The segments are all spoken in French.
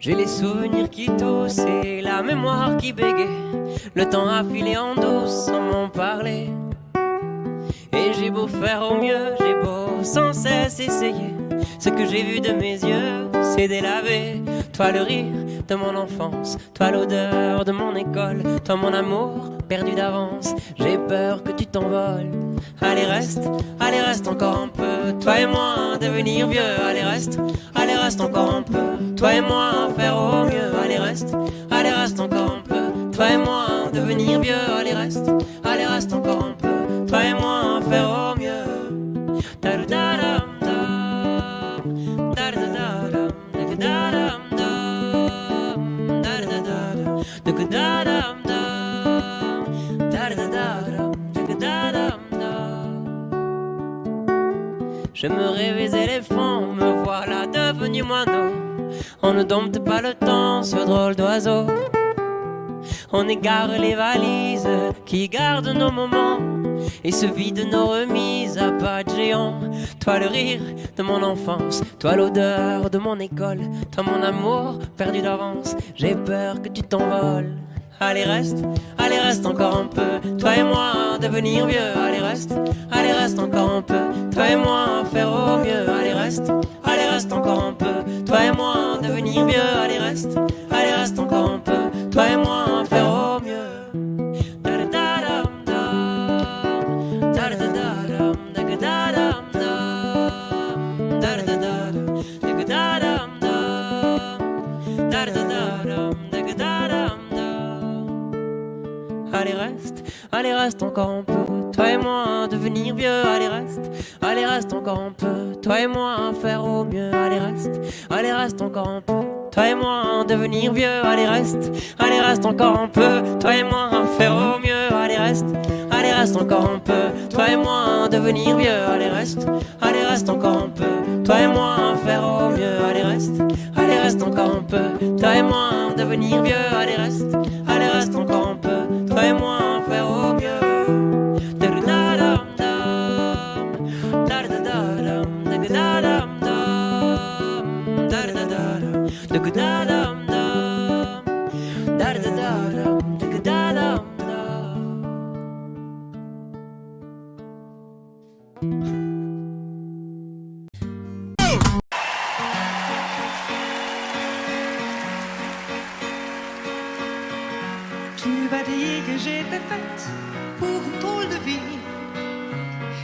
J'ai les souvenirs qui toussent et la mémoire qui bégaye. Le temps a filé en douce sans m'en parler. Et j'ai beau faire au mieux, j'ai beau sans cesse essayer. Ce que j'ai vu de mes yeux, c'est délavé. Toi le rire de mon enfance, toi l'odeur de mon école, toi mon amour perdu d'avance. J'ai peur que tu t'envoles. Allez reste encore un peu. Toi et moi devenir vieux. Allez reste encore un peu. Toi et moi faire au mieux. Allez reste encore un peu. Toi et moi devenir vieux. Allez reste encore un peu. Toi et moi faire au mieux. Je me rêvais éléphant, me voilà devenu moineau. On ne dompte pas le temps, ce drôle d'oiseau. On égare les valises qui gardent nos moments et se vident nos remises à pas de géant. Toi le rire de mon enfance, toi l'odeur de mon école, toi mon amour perdu d'avance. J'ai peur que tu t'envoles. Allez reste encore un peu. Toi et moi devenir vieux. Allez reste encore un peu. Toi et moi faire au mieux. Allez reste encore un peu. Toi et moi devenir vieux. Allez reste encore un peu. Toi et moi faire au mieux. Allez reste encore un peu. Toi et moi devenir vieux. Allez reste encore un peu. Toi et moi faire au mieux. Allez reste encore un peu. Toi et moi devenir vieux. Allez reste encore un peu. Toi et moi faire au mieux. Allez reste encore un peu. Toi et moi devenir vieux. Allez reste encore un peu. Toi et moi faire au mieux. Allez reste encore un peu. Toi et moi devenir vieux. Allez reste encore un peu. Toi et moi faire au mieux. Tu m'as dit que j'étais faite pour une drôle de vie.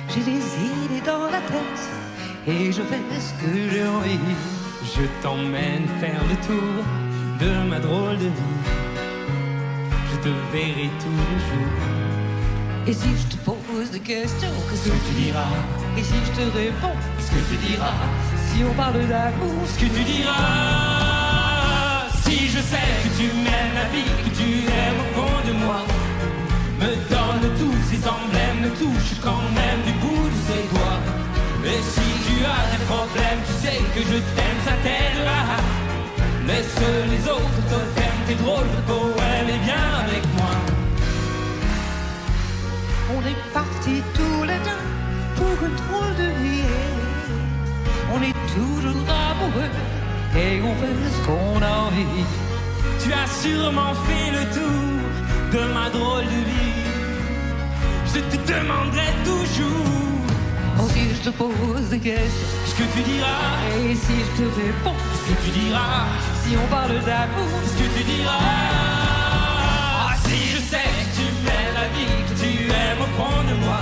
J'ai des idées dans la tête et je fais ce que j'ai envie. Je t'emmène faire le tour de ma drôle de vie. Je te verrai tous les jours. Et si je te pose des questions, qu'est-ce que tu diras? Et si je te réponds, Ce que tu diras, si on parle d'amour, ce que tu diras. Si je sais que tu m'aimes la vie, que tu aimes au fond de moi, me donne tous ces emblèmes, me touche quand même du bout de ses doigts. Et si tu as des problèmes, tu sais que je t'aime, ça t'aidera. Laisse les autres totems, tes drôles de poèmes, et viens avec moi. on est partis tous les deux pour une drôle de vie. On est toujours amoureux et on fait ce qu'on a envie. Tu as sûrement fait le tour de ma drôle de vie. Je te demanderai toujours Oh, si je te pose des questions, ce que tu diras. et si je te réponds, Ce que tu diras. si on parle d'amour, Ce que tu diras. Ah, si je sais que tu m'aimes la vie, que tu aimes au fond de moi,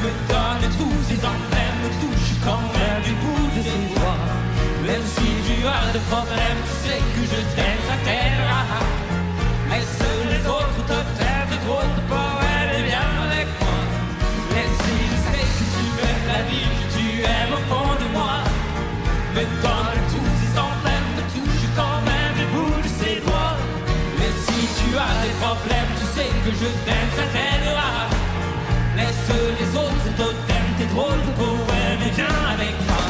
me donne tous ces emblèmes, me touche quand même du bout de ses doigts. Même si tu as des problèmes, tu sais que je t'aime, ça t'aidera. Laisse les autres te faire de drôles de poèmes et viens avec moi. Mais si je sais que tu m'aimes la vie, que tu aimes au fond de moi, me donne tous ces emblèmes, me touche quand même du bout de ses doigts. Mais si tu as des problèmes, tu sais que je t'aime, ça t'aidera. Laisse les autres totems, tes drôles de poèmes et viens avec moi.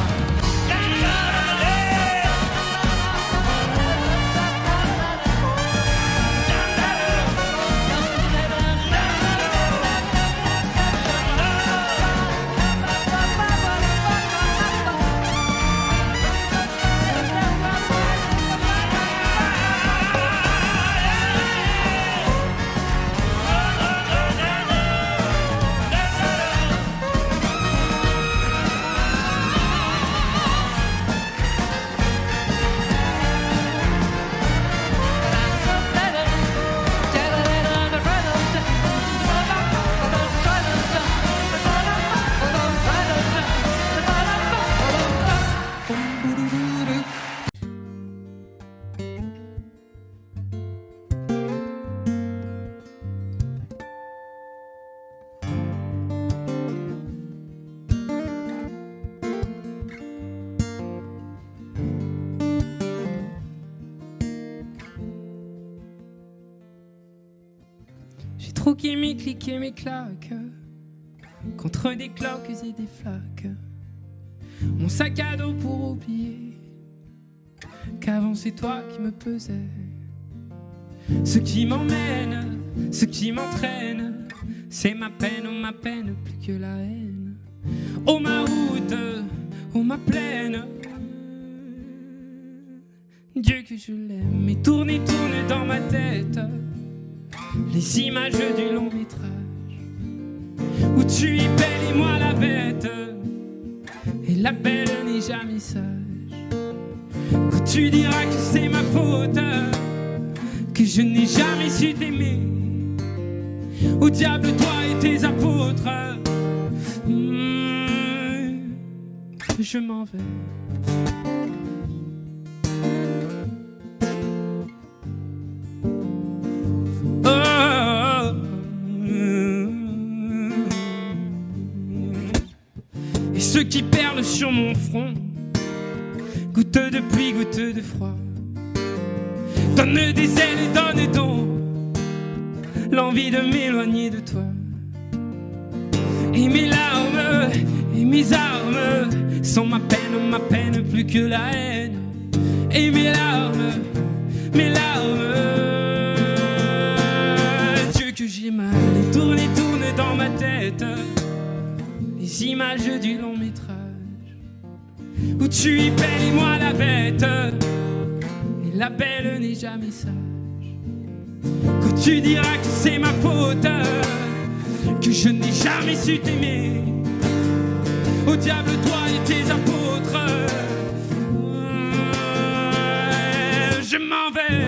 croquer mes clics et mes claques contre des cloques et des flaques. Mon sac à dos pour oublier qu'avant c'est toi qui me pesais. Ce qui m'emmène, ce qui m'entraîne, c'est ma peine, oh ma peine, plus que la haine. Oh ma route, oh ma plaine, Dieu que je l'aime. Et tourne dans ma tête les images du long métrage où tu es belle et moi la bête, et la belle n'est jamais sage. Quand tu diras que c'est ma faute, que je n'ai jamais su t'aimer, au diable toi et tes apôtres, je m'en vais. Et ceux qui perlent sur mon front, goutte de pluie, goutte de froid, donne des ailes et donne donc l'envie de m'éloigner de toi. Et mes larmes et mes armes sont ma peine plus que la haine. Et mes larmes, Dieu que j'ai mal. Et tourne dans ma tête les images du long métrage où tu es belle et moi la bête, et la belle n'est jamais sage. Quand tu diras que c'est ma faute, que je n'ai jamais su t'aimer, au diable toi et tes apôtres, je m'en vais.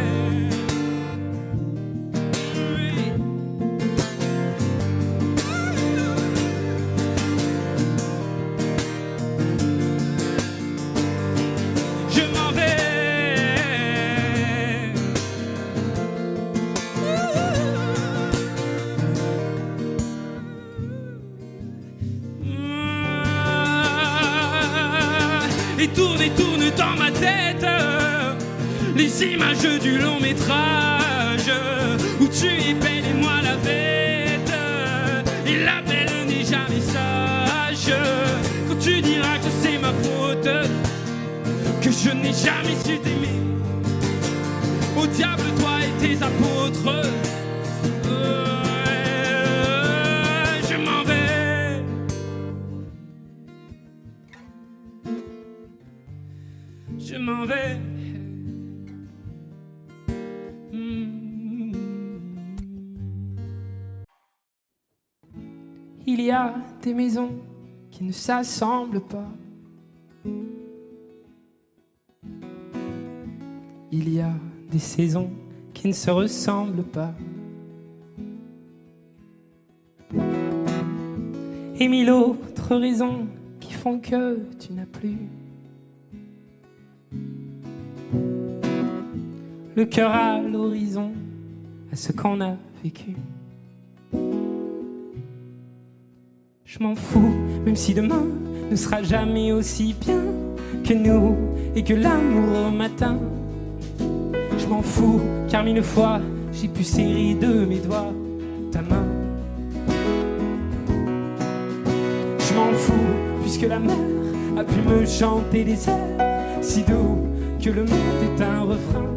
Et tourne dans ma tête les images du long métrage où tu es belle et moi la bête, et la belle n'est jamais sage. Quand tu diras que c'est ma faute, que je n'ai jamais su t'aimer, au diable toi et tes apôtres, je m'en vais. Je m'en vais. Il y a des maisons qui ne s'assemblent pas. Il y a des saisons qui ne se ressemblent pas. Et mille autres raisons qui font que tu n'as plus le cœur à l'horizon, à ce qu'on a vécu. Je m'en fous, même si demain ne sera jamais aussi bien que nous et que l'amour au matin. Je m'en fous, car mille fois j'ai pu serrer de mes doigts ta main. Je m'en fous, puisque la mer a pu me chanter des airs si doux que le monde est un refrain,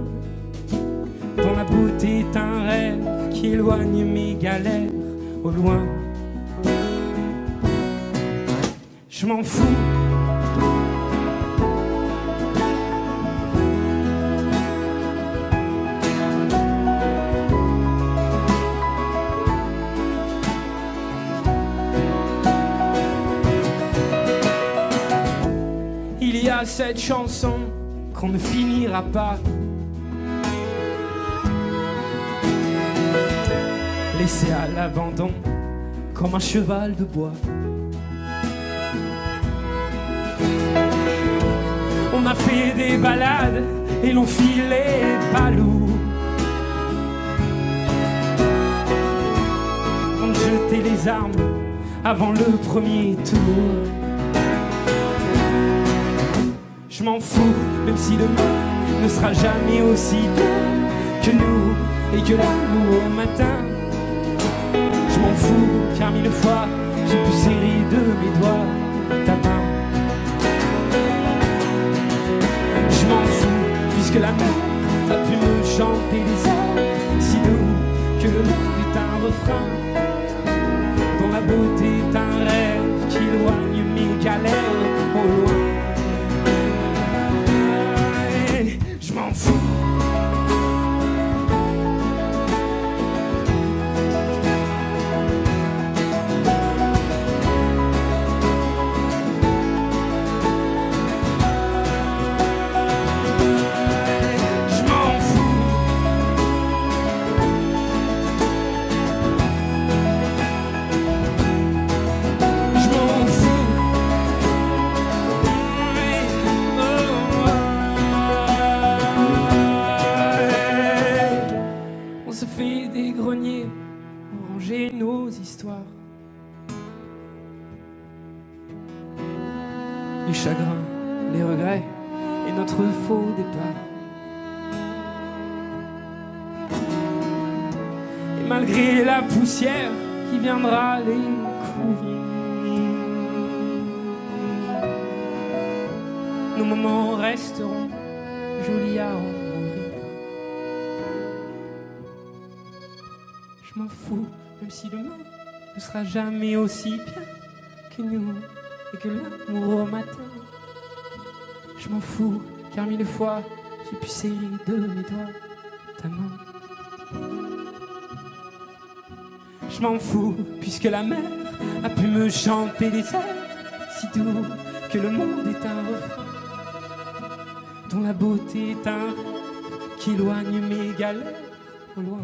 dont la beauté est un rêve qui éloigne mes galères au loin. Je m'en fous. Il y a cette chanson qu'on ne finira pas, laissé à l'abandon comme un cheval de bois. On a fait des balades et l'on filait pas lourd. On jetait les armes avant le premier tour. Je m'en fous, même si demain ne sera jamais aussi bien que nous et que l'amour au matin. m'en fous, car 1000 fois j'ai pu serrer de mes doigts ta main. Je m'en fous, puisque la mer a pu me chanter des airs si doux que le monde est un refrain, dont la beauté est un rêve qui éloigne mes galères au loin. Je m'en fous. Nos histoires, les chagrins, les regrets et notre faux départ. Et malgré la poussière qui viendra les couvrir, nos moments resteront jolis à en mourir. Je m'en fous. Même si le monde ne sera jamais aussi bien que nous et que l'amour au matin. Je m'en fous, car 1000 fois j'ai pu serrer de mes doigts ta main. Je m'en fous, puisque la mer a pu me chanter des airs si doux que le monde est un refrain, dont la beauté est un rêve qui éloigne mes galères au loin.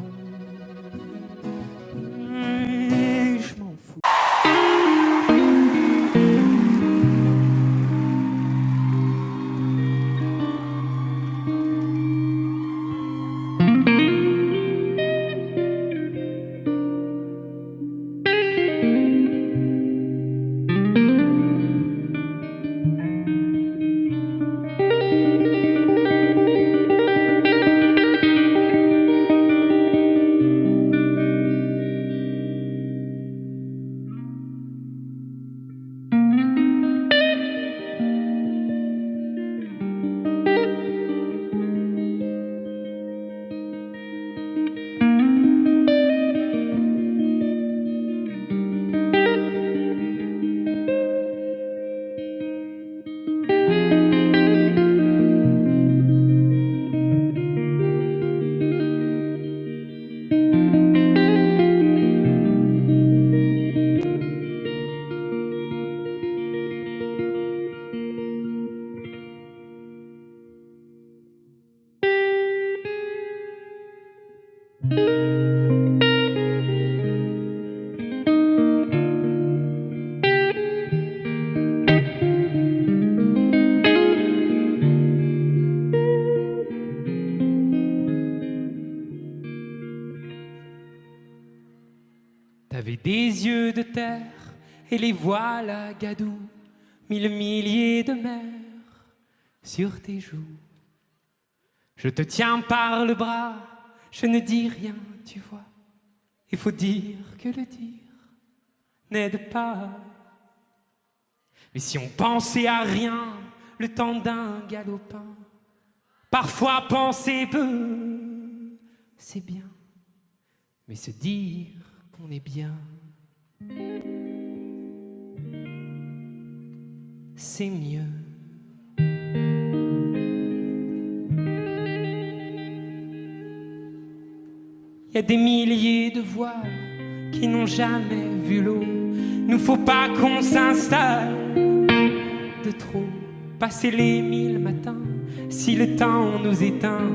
T'avais des yeux de terre et les voilà gadou, 1000 milliers de mers sur tes joues. Je te tiens par le bras, je ne dis rien, tu vois. Il faut dire que le dire n'aide pas. Mais si on pensait à rien, le temps d'un galopin, parfois penser peu, c'est bien. Mais se dire qu'on est bien, c'est mieux. Il y a des milliers de voiles qui n'ont jamais vu l'eau. Nous faut pas qu'on s'installe de trop. Passer les 1000 matins, si le temps nous éteint,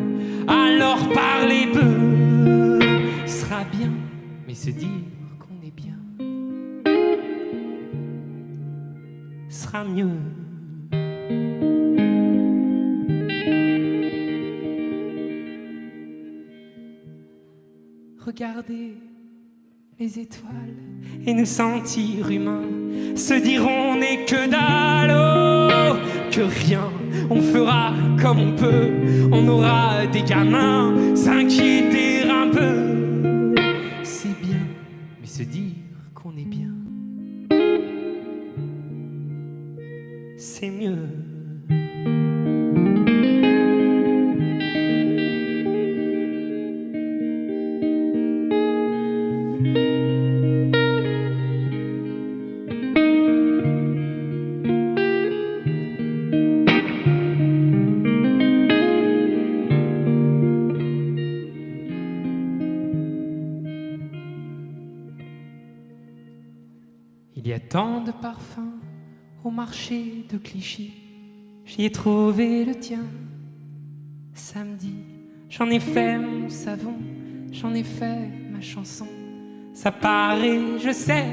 alors parler peu sera bien. Mais se dire qu'on est bien sera mieux. Regarder les étoiles et nous sentir humains, se dire on n'est que dalle, oh, que rien, on fera comme on peut, on aura des gamins, s'inquiéter un peu, c'est bien, mais se dire c'est mieux. Il y a tant de parfums au marché de Clichy, j'y ai trouvé le tien. Samedi, j'en ai fait mon savon, j'en ai fait ma chanson. Ça paraît, je sais,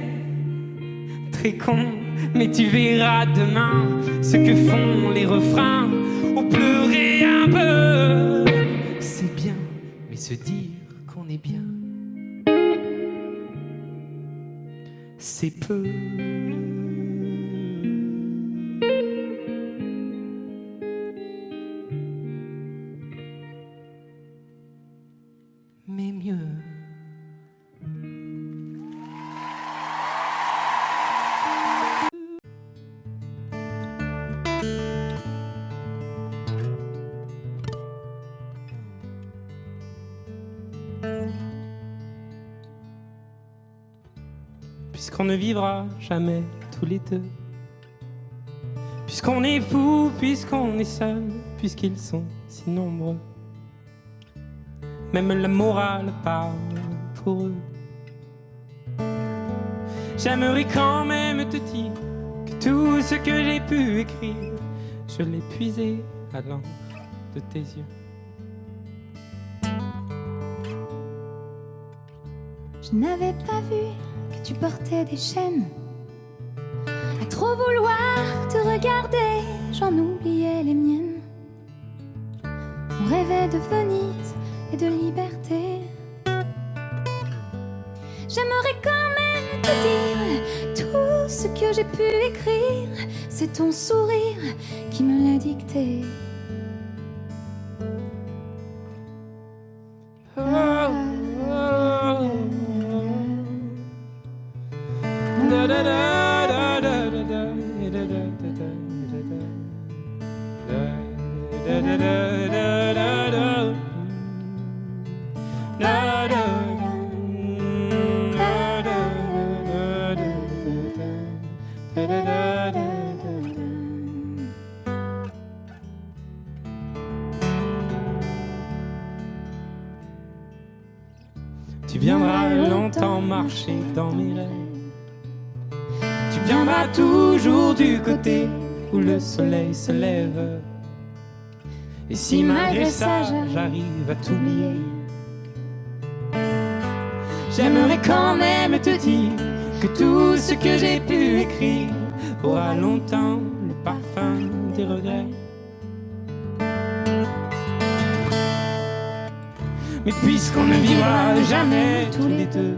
très con, mais tu verras demain ce que font les refrains. On pleurait un peu, c'est bien, mais se dire qu'on est bien, c'est peu. Mais mieux. Puisqu'on ne vivra jamais tous les deux, puisqu'on est fou, puisqu'on est seul, puisqu'ils sont si nombreux, même la morale parle pour eux. J'aimerais quand même te dire que tout ce que j'ai pu écrire, je l'ai puisé à l'encre de tes yeux. Je n'avais pas vu que tu portais des chaînes. À trop vouloir te regarder, j'en oubliais les miennes. On rêvait de Venise et de liberté. J'aimerais quand même te dire tout ce que j'ai pu écrire. C'est ton sourire qui me l'a dicté. Tu viendras longtemps marcher dans mes rêves. Tu viendras toujours du côté où le soleil se lève. Et si malgré ça j'arrive à t'oublier, j'aimerais quand même te dire que tout ce que j'ai pu écrire aura longtemps le parfum des regrets. Mais puisqu'on ne vivra jamais tous les deux,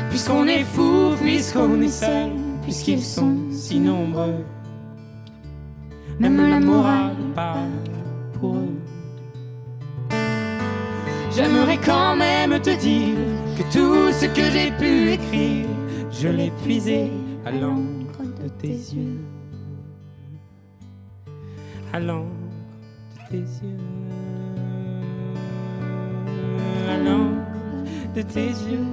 puisqu'on est fou, puisqu'on est seul, puisqu'ils sont si nombreux, même la morale parle pour eux. J'aimerais quand même te dire que tout ce que j'ai pu écrire, je l'ai puisé à l'encre de tes yeux, à l'encre de tes yeux, à l'encre de tes yeux.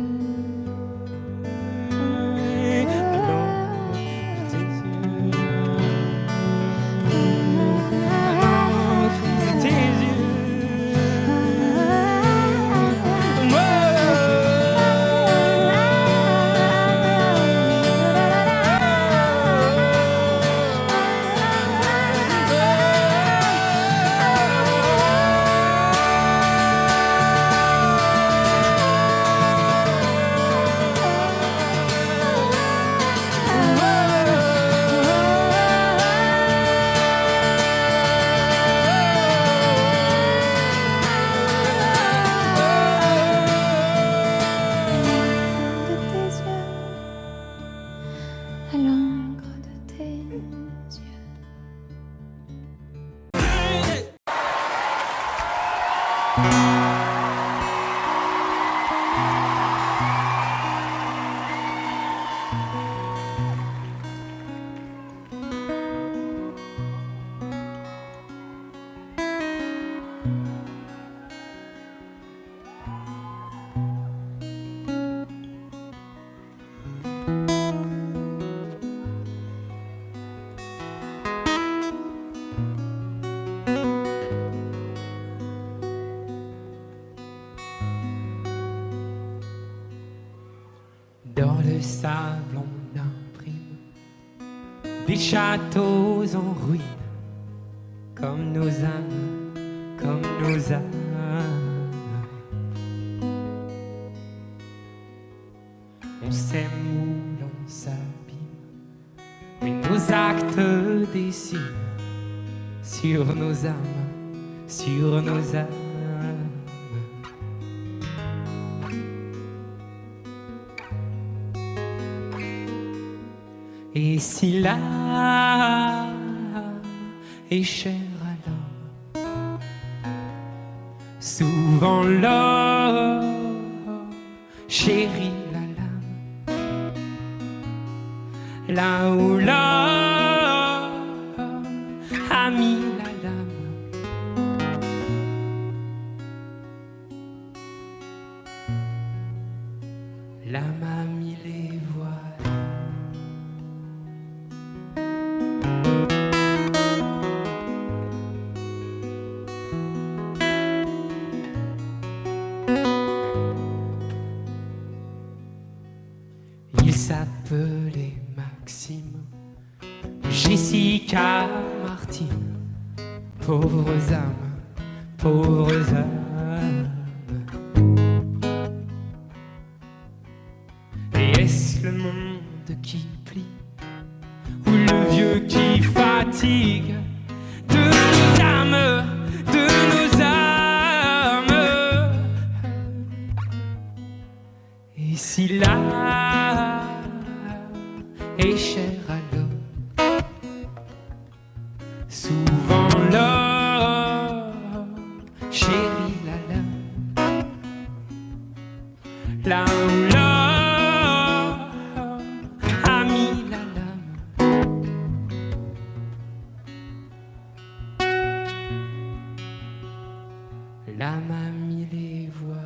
de sable on imprime des châteaux en ruine, comme nos âmes, comme nos âmes. On s'aime ou l'on s'abîme, mais nos actes dessinent sur nos âmes, sur nos âmes. Et si l'âme est chère à l'homme, souvent l'homme chérit la lame. Là où l'homme a mis la lame, l'âme a mis les voiles. Il s'appelait Maxime, Jessica, Martine, pauvres âmes, pauvres âmes. Et est-ce le monde qui plie, ou le vieux qui fatigue de nos âmes, de nos âmes? Et si l'âme est chère à l'homme, souvent l'homme chérit la lame. Là où l'homme a mis la lame, l'âme a mis les voiles.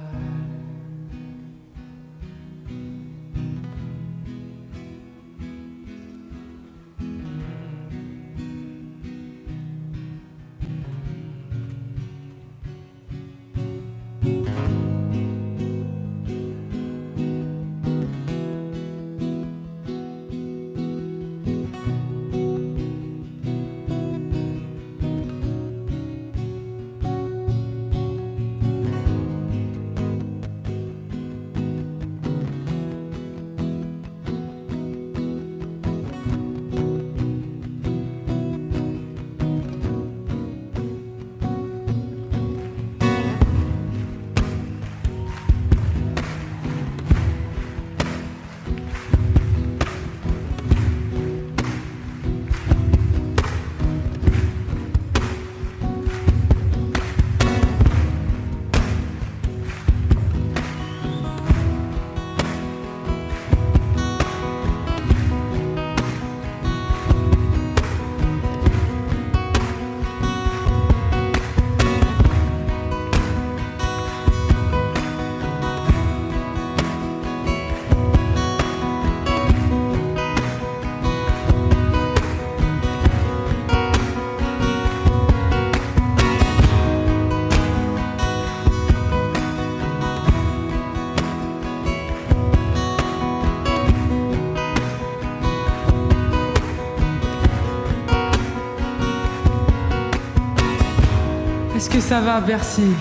Est-ce que ça va, Bercy?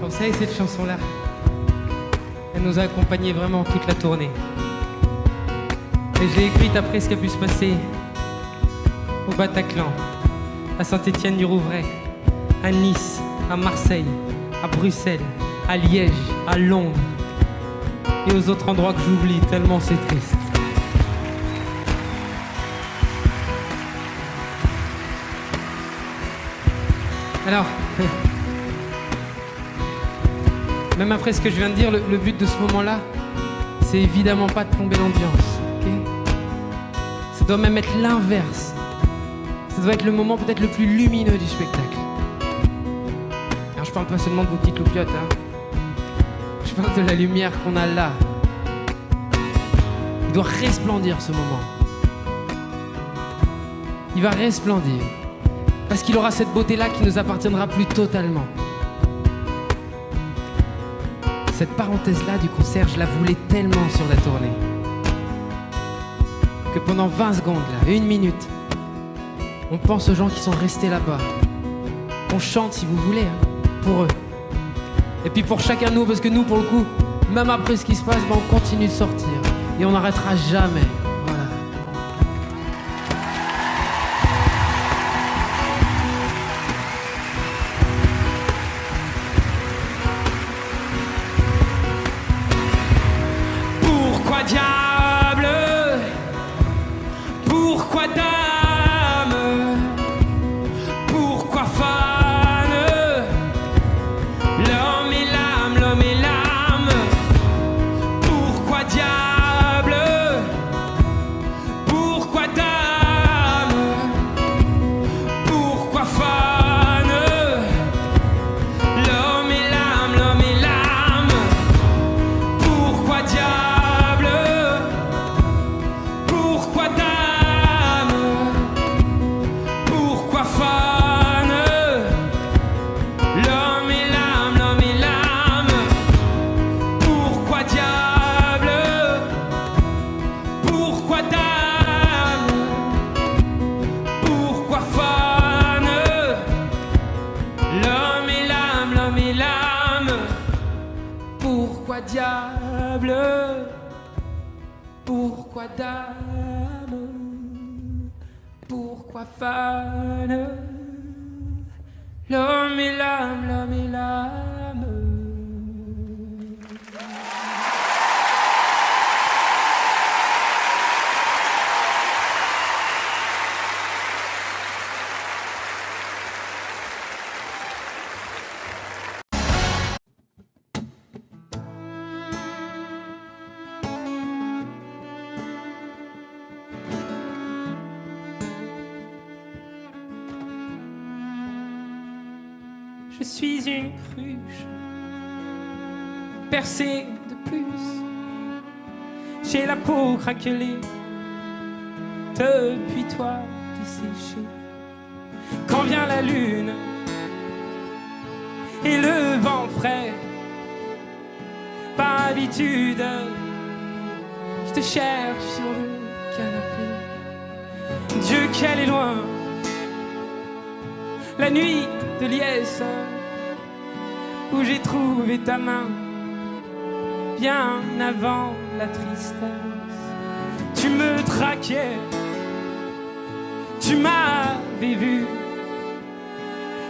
Vous savez, cette chanson-là, elle nous a accompagnés vraiment toute la tournée. Et je l'ai écrite après ce qui a pu se passer au Bataclan, à Saint-Étienne-du-Rouvray, à Nice, à Marseille, à Bruxelles, à Liège, à Londres et aux autres endroits que j'oublie tellement c'est triste. Alors, même après ce que je viens de dire, le but de ce moment-là, c'est évidemment pas de plomber l'ambiance, ok ? Ça doit même être l'inverse. Ça doit être le moment peut-être le plus lumineux du spectacle. Alors je parle pas seulement de vos petites loupiottes, hein. Je parle de la lumière qu'on a là. Il doit resplendir ce moment. Il va resplendir. Parce qu'il aura cette beauté-là qui ne nous appartiendra plus totalement. Cette parenthèse-là du concert, je la voulais tellement sur la tournée que pendant 20 secondes, là, 1 minute, on pense aux gens qui sont restés là-bas. On chante si vous voulez, hein, pour eux. Et puis pour chacun de nous, parce que nous, pour le coup, même après ce qui se passe, ben, on continue de sortir. Et on n'arrêtera jamais. Voilà. Pourquoi diable? Pourquoi dame? Pourquoi fan? L'homme et l'âme, l'homme et l'âme. Pourquoi diable? Pourquoi dame? Pourquoi fan? L'homme et l'âme, l'homme et l'âme. Pourquoi diable? Pourquoi dame? Pourquoi fan? L'homme et l'âme, l'homme et l'âme. Pourquoi diable? Pourquoi dame? Pourquoi fan? L'homme et l'âme, l'homme et l'âme. Pourquoi diable? Pourquoi dame? Pourquoi fan? L'homme et l'âme, l'homme et l'âme. Je suis une cruche percée de plus. J'ai la peau craquelée depuis toi desséchée. Quand vient la lune et le vent frais, par habitude, je te cherche sur le canapé. Dieu qu'elle est loin, la nuit de liesse, où j'ai trouvé ta main bien avant la tristesse. Tu me traquais, tu m'avais vu,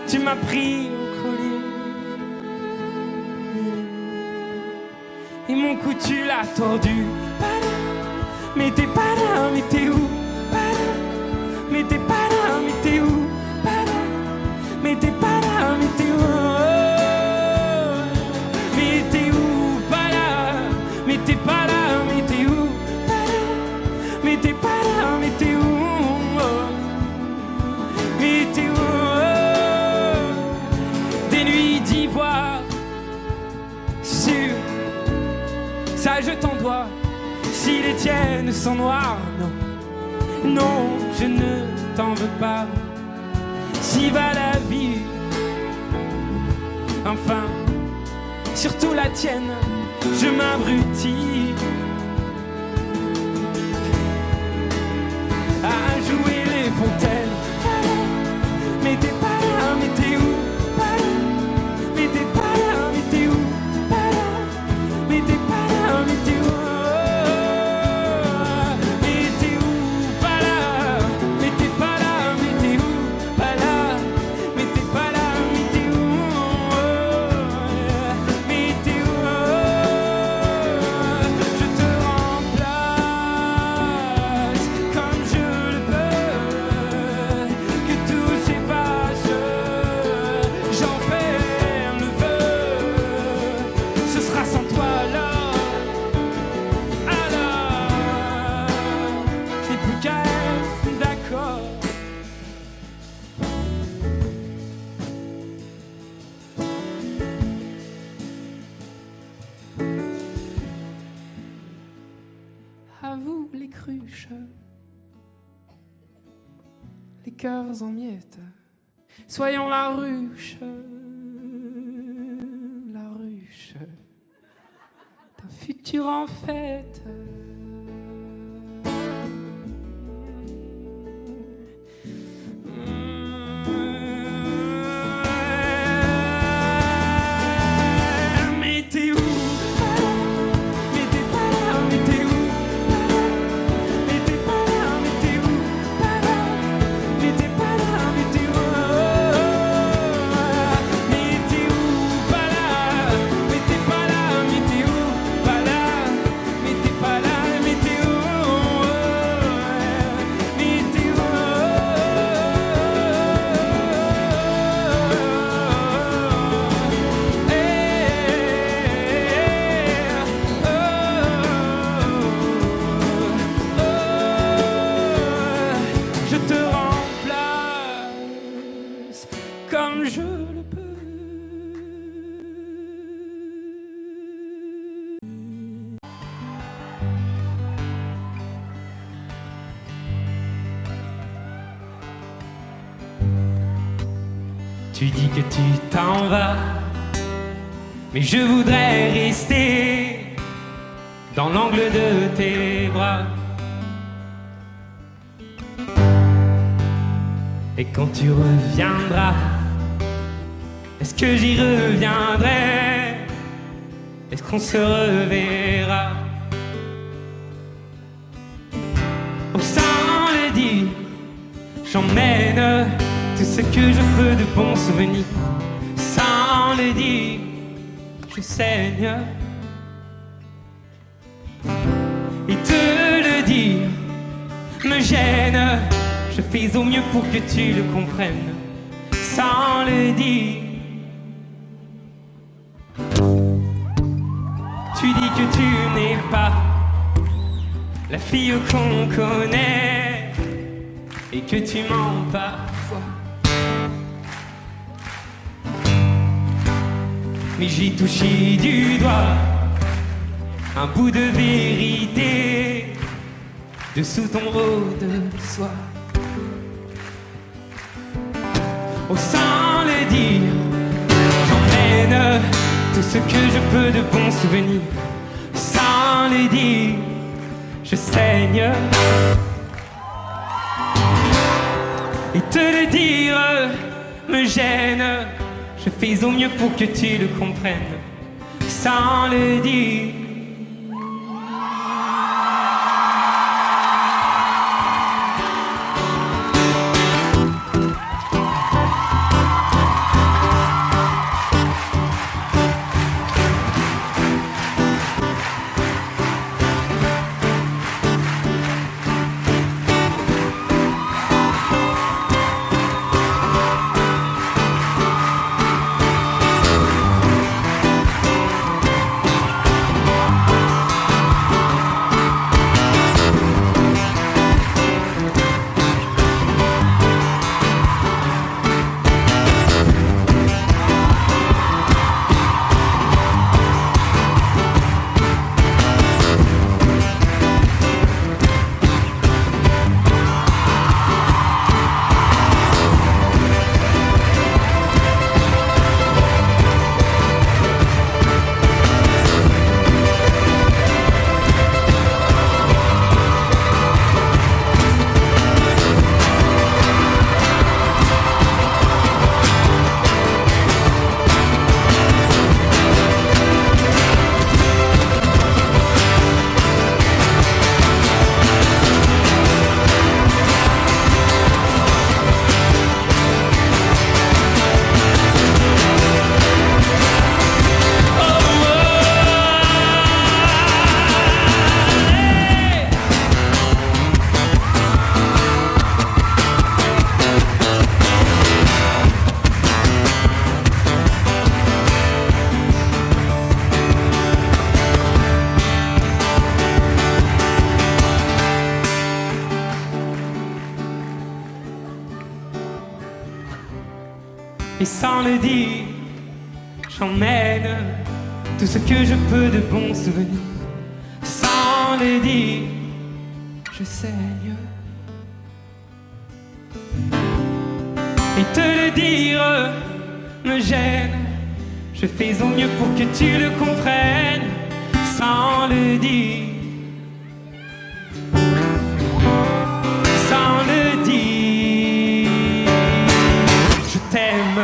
tu m'as pris au collier, et mon cou tu l'as tordu. Mais t'es pas là, mais t'es où? Mais t'es pas là, mais t'es où? Mais t'es pas là, mais t'es où? Mais t'es où? Pas là. Mais t'es pas là, mais t'es où? Mais t'es pas là, mais t'es où? Mais t'es où? Des nuits d'ivoire sur ça je t'en dois. Si les tiennes sont noires, non, non, je ne t'en veux pas. Si va la vie, enfin, surtout la tienne, je m'abrutis à jouer les fontaines. Mais t'es pas là, mais t'es où? Mais t'es pas là, mais t'es où? Mais t'es pas là, mais t'es où? Mais t'es où? Pas là. Mais t'es pas là, mais t'es où? Pas là. Mais t'es pas là, mais t'es où? Mais t'es où? Je te remplace comme je le peux. Que tout s'efface, j'en ferme le vœu. Ce sera sans toi alors, j'ai plus qu'à être d'accord. À vous les cruches, les cœurs en miettes, soyons la ruche, la ruche. futur en fait. Mais t'es où? Mais t'es pas là, mais t'es où? Mais t'es pas là, mais t'es où? Mais t'es pas là, mais t'es où? Mais t'es où? Pas là. Mais t'es pas là, mais t'es où? Pas là. Mais t'es pas là, mais t'es où? Mais t'es où? Je te remplace comme je le peux. Tu dis que tu t'en vas, mais je voudrais rester dans l'angle de tes bras. Et quand tu reviendras, est-ce que j'y reviendrai? Est-ce qu'on se reverra? Oh, sans le dire, j'emmène tout ce que je peux de bons souvenirs. Sans le dire, je saigne. Et te le dire me gêne. Je fais au mieux pour que tu le comprennes. Sans le dire. Tu dis que tu n'es pas la fille qu'on connaît et que tu mens parfois. Mais j'ai touché du doigt un bout de vérité dessous ton rôle de soie. Oh, sans le dire, j'emmène tout ce que je peux de bons souvenirs. Sans le dire, je saigne. Et te le dire me gêne. Je fais au mieux pour que tu le comprennes. Sans le dire. Et sans le dire, j'emmène tout ce que je peux de bons souvenirs. Sans le dire, je saigne. Et te le dire me gêne. Je fais au mieux pour que tu le comprennes. Sans sans le dire. Sans le dire, je t'aime.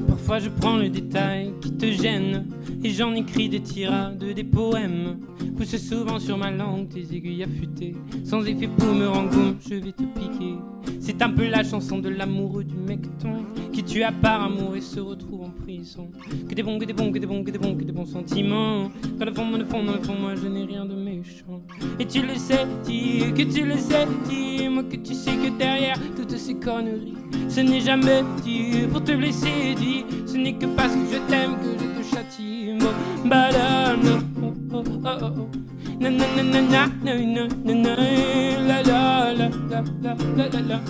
Parfois je prends le détail qui te gêne et j'en écris des tirades, des poèmes. Pousse souvent sur ma langue tes aiguilles affûtées. Sans effet pour me rendre compte, je vais te piquer. C'est un peu la chanson de l'amoureux du mecton qui tue à part amour et se retrouve en prison. Que des bons, que des bons, que des bons, que des bons, que des bons sentiments. Dans le fond, dans le fond, dans le fond, moi je n'ai rien de méchant. Et tu le sais, dis que tu le sais, dis-moi que tu sais que derrière toutes ces conneries, ce n'est jamais dit pour te blesser, dis. Ce n'est que parce que je t'aime que je te châtie. Bon, badam, oh, oh, oh, oh, oh. Na na na na na na na na la la la la la la la la.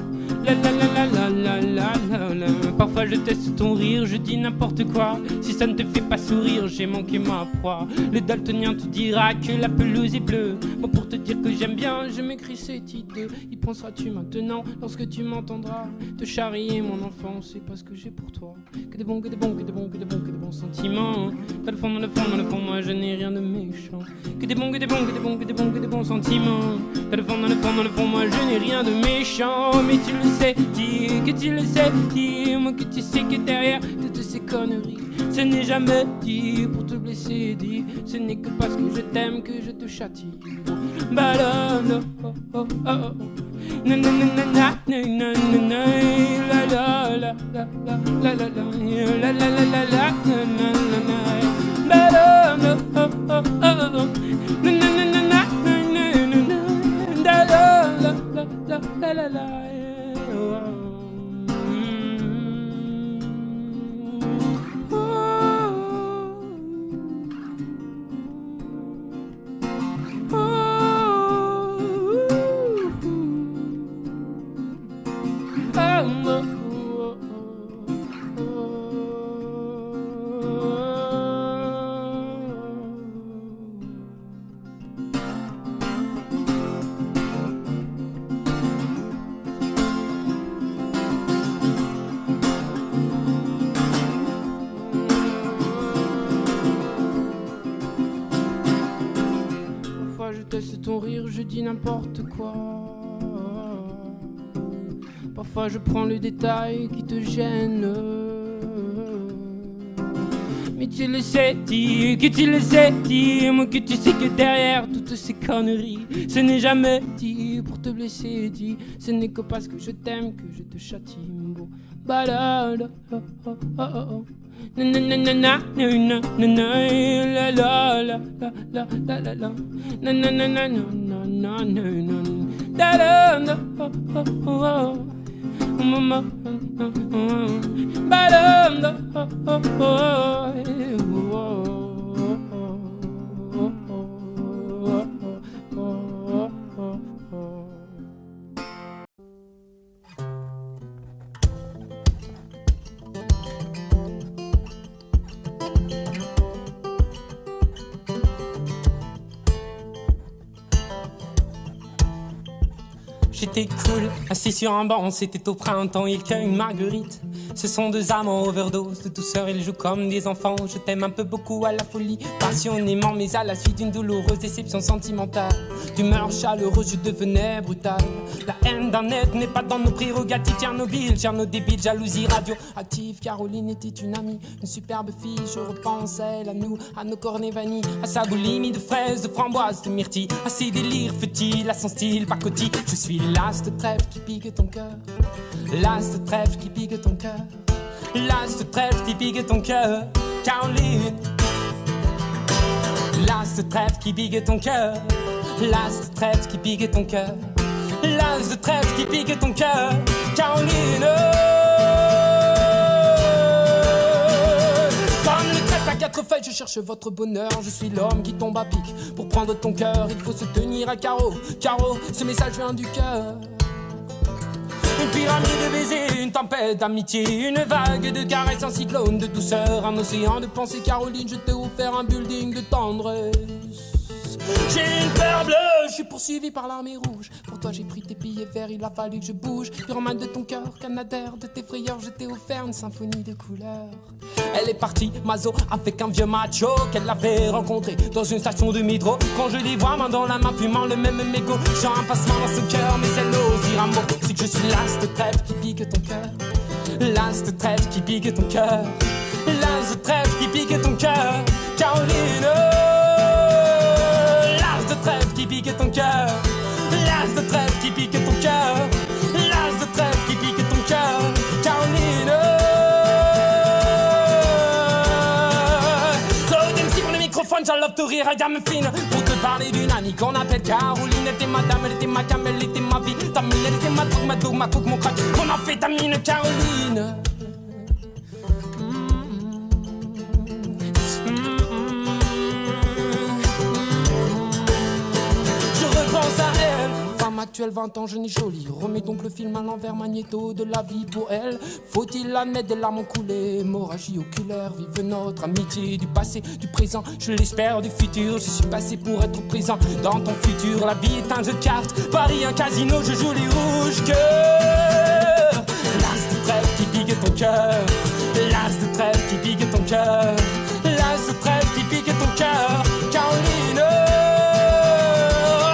La la la la la la la la. Parfois je teste ton rire, je dis n'importe quoi. Si ça ne te fait pas sourire, j'ai manqué ma proie. Le daltonien te dira que la pelouse est bleue. Moi pour te dire que j'aime bien, je m'écris ces titres. Y penseras-tu maintenant lorsque tu m'entendras te charrier mon enfant, c'est pas ce que j'ai pour toi. Que des bons, que des bons, que des bons, que des bons, que des bons sentiments. Dans le fond, dans le fond, dans le fond, moi je n'ai rien de méchant. Que des bons, que des bons, que des bons, que des bons, que des bons sentiments. Dans le fond, dans le fond, dans le fond, moi je n'ai rien de méchant. Mais tu le sais, dis que tu le sais, dis-moi que tu sais que derrière toutes ces conneries, ce n'est jamais dit pour te blesser, dis. Ce n'est que parce que je t'aime que je te châtie. Balade, oh oh oh oh. Na na na na na na na na la la la la la la la la la la la la na na na. Balade, oh oh oh oh. Na na na na na na na na la la la la la la. Ton rire, je dis n'importe quoi. Parfois je prends le détail qui te gêne. Mais tu le sais, dis que tu le sais, dis-moi que tu sais que derrière toutes ces conneries, ce n'est jamais dit pour te blesser, dis. Ce n'est que parce que je t'aime que je te châtie. Bon, balade, oh oh oh oh. Na na na na na na na na la la la la la la la na na na na na na na na da da da oh oh oh mama ba da da oh oh oh. J'étais cool, assis sur un banc, c'était au printemps, il cueille une marguerite. Ce sont deux amants overdose de douceur, ils jouent comme des enfants. Je t'aime un peu beaucoup à la folie, passionnément, mais à la suite d'une douloureuse déception sentimentale. D'humeur chaleureuse, je devenais brutal. La haine d'un être n'est pas dans nos prérogatives. Tchernobyl, débile, jalousie radioactive. Caroline était une amie, une superbe fille. Je repense à elle, à nous, à nos cornets vanille, à sa boulimie de fraises, de framboises, de myrtilles, à ses délires futiles, à son style pacotille. Je suis l'as de trèfle qui pique ton cœur, l'as de trèfle qui pique ton cœur, l'as de trèfle qui pique ton cœur, Caroline. L'as de trèfle qui pique ton cœur, l'as de trèfle qui pique ton cœur, l'as de trèfle qui pique ton cœur, Caroline. Comme le trèfle à quatre feuilles, je cherche votre bonheur. Je suis l'homme qui tombe à pic. Pour prendre ton cœur, il faut se tenir à carreau. Carreau, ce message vient du cœur. Et puis tsunami de baisers, une tempête d'amitié, une vague de caresses, un cyclone de douceur, un océan de pensée. Caroline, je t'ai offert un building de tendresse. J'ai une peur bleue, je suis poursuivi par l'armée rouge. Pour toi j'ai pris tes billets verts, il a fallu que je bouge. Pyromane de ton cœur, canadair de tes frayeurs, je t'ai offert une symphonie de couleurs. Elle est partie, Mazo, avec un vieux macho qu'elle avait rencontré dans une station de métro. Quand je les vois main dans la main, fumant le même mégot, j'ai un passement dans ce cœur, mais elle n'ose dire un mot. C'est que je suis l'as de trêve qui pique ton cœur. L'as de trêve qui pique ton cœur. L'as de trêve qui pique ton cœur. Caroline, qui pique ton cœur, l'as de trêve qui pique ton cœur, l'as de trêve qui pique ton cœur, Caroline. Claude MC pour le microphone, I love to rire à gamme fine. Pour te parler d'une amie qu'on appelle Caroline. Elle était ma dame, elle était ma cam, elle était ma vie. Ta mine, elle était ma drogue, ma dog, ma coke, mon crack. On a fait ta mine, Caroline. Actuelle 20 ans, jeune et jolie. Remets donc le film à l'envers, magnéto de la vie pour elle. Faut-il admettre des larmes ont coulé, hémorragie oculaire. Vive notre amitié du passé, du présent, je l'espère du futur. Je suis passé pour être présent dans ton futur. La vie est un jeu de cartes, Paris un casino, je joue les rouges cœurs. L'as de trêve qui pique ton cœur, l'as de trêve qui pique ton cœur, l'as de trêve qui pique ton cœur, Caroline.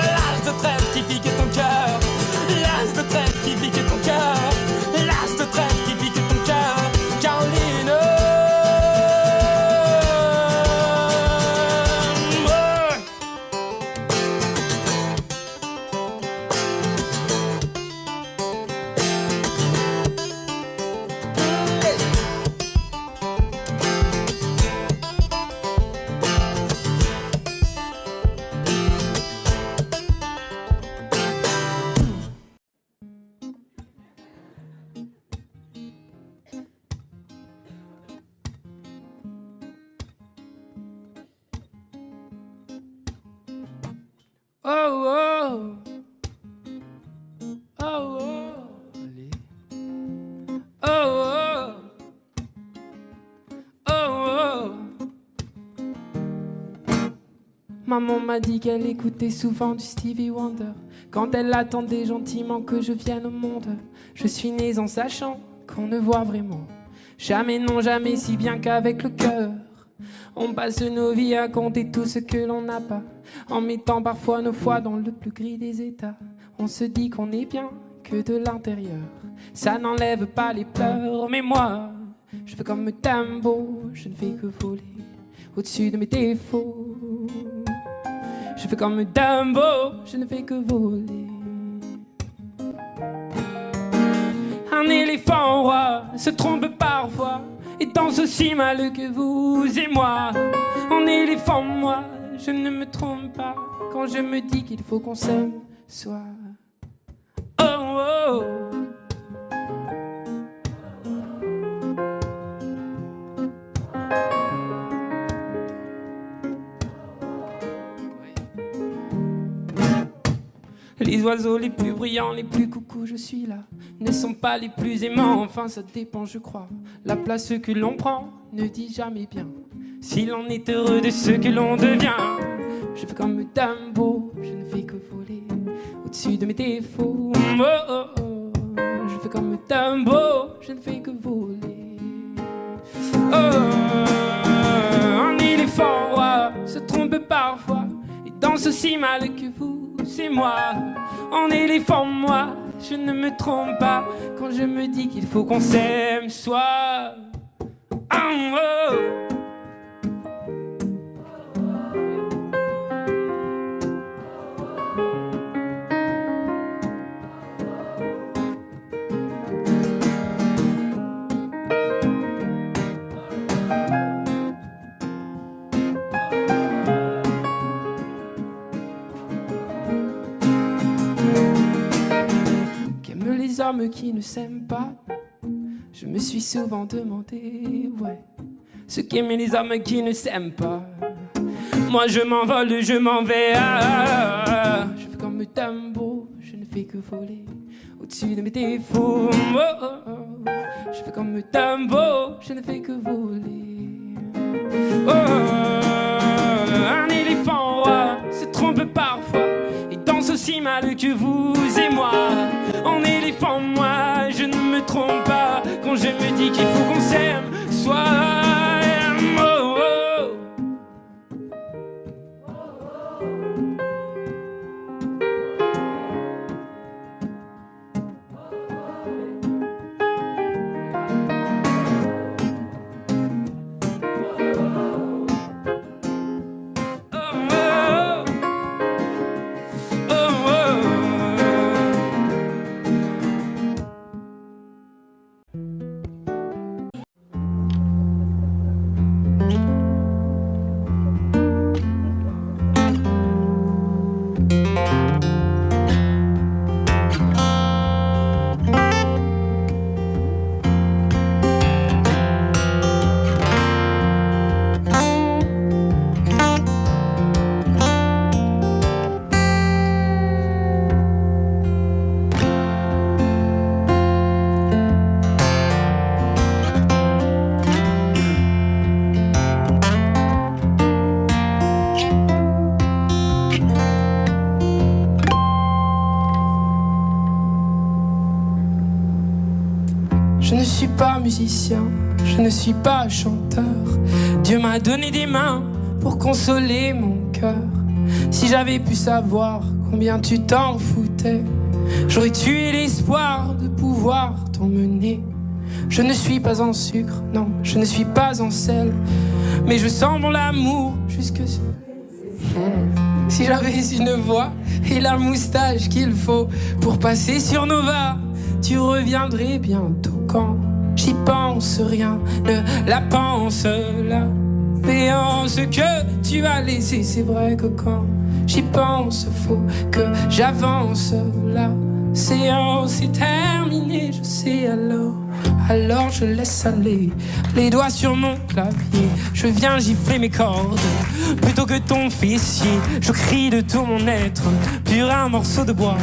L'as de trêve qui pique ton cœur, l'as de trêve qui pique ton cœur, Caroline. Maman m'a dit qu'elle écoutait souvent du Stevie Wonder quand elle attendait gentiment que je vienne au monde. Je suis née en sachant qu'on ne voit vraiment jamais, non jamais, si bien qu'avec le cœur. On passe nos vies à compter tout ce que l'on n'a pas, en mettant parfois nos foi dans le plus gris des états. On se dit qu'on est bien que de l'intérieur, ça n'enlève pas les pleurs. Mais moi, je fais comme Dumbo, je ne fais que voler au-dessus de mes défauts. Je fais comme Dumbo, je ne fais que voler. Un éléphant roi se trompe parfois et danse aussi mal que vous et moi. En éléphant, moi, je ne me trompe pas quand je me dis qu'il faut qu'on s'aime soi. Oh, oh. Les oiseaux les plus brillants, les plus coucous, je suis là, ne sont pas les plus aimants, enfin ça dépend je crois. La place que l'on prend ne dit jamais bien si l'on est heureux de ce que l'on devient. Je fais comme Dumbo, je ne fais que voler au-dessus de mes défauts. Oh, oh, oh. Je fais comme Dumbo, je ne fais que voler. Oh, un éléphant roi se trompe parfois et danse aussi mal que vous. C'est moi, en éléphant, moi, je ne me trompe pas quand je me dis qu'il faut qu'on s'aime soi. Oh, oh. Les hommes qui ne s'aiment pas, je me suis souvent demandé, ouais, ce qu'aimaient les hommes qui ne s'aiment pas. Moi je m'envole, je m'en vais, je fais comme Dumbo, je ne fais que voler au-dessus de mes défauts. Oh, oh, oh. Je fais comme Dumbo, je ne fais que voler. Oh, un éléphant roi se trompe parfois et danse aussi mal que vous et moi. En éléphant, moi, je ne me trompe pas quand je me dis qu'il faut qu'on s'aime. Soit oh, oh. Je ne suis pas musicien, je ne suis pas chanteur. Dieu m'a donné des mains pour consoler mon cœur. Si j'avais pu savoir combien tu t'en foutais, j'aurais tué l'espoir de pouvoir t'emmener. Je ne suis pas en sucre, non, je ne suis pas en sel, mais je sens mon amour jusque sur... Si j'avais une voix et la moustache qu'il faut pour passer sur Nova, tu reviendrais bientôt. Quand j'y pense, rien ne la pense. La séance que tu as laissée, c'est vrai que quand j'y pense, faut que j'avance. La séance est terminée, je sais alors je laisse aller les doigts sur mon clavier. Je viens gifler mes cordes plutôt que ton fessier. Je crie de tout mon être, pur un morceau de bois,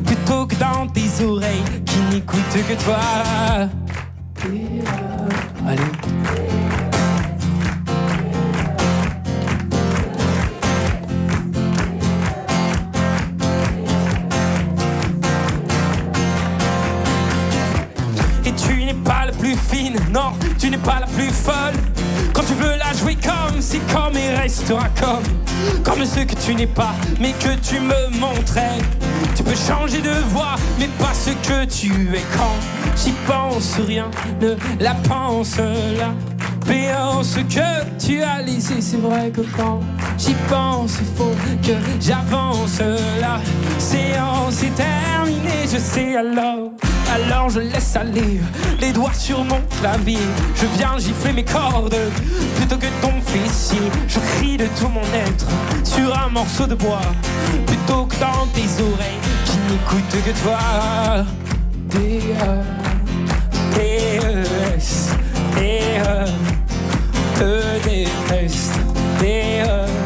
plutôt que dans tes oreilles qui n'écoutent que toi. Allez. Plus fine, non, tu n'es pas la plus folle. Quand tu veux la jouer comme, c'est comme et restera comme ce que tu n'es pas, mais que tu me montrais. Tu peux changer de voix, mais pas ce que tu es. Quand j'y pense, rien ne la pense. La béance que tu as laissée, c'est vrai que quand j'y pense, il faut que j'avance. La séance est terminée, je sais alors je laisse aller les doigts sur mon clavier. Je viens gifler mes cordes plutôt que ton fessier. Je crie de tout mon être sur un morceau de bois, plutôt que dans tes oreilles qui n'écoutent que toi. D-E-S, D-E-S, D-E-S,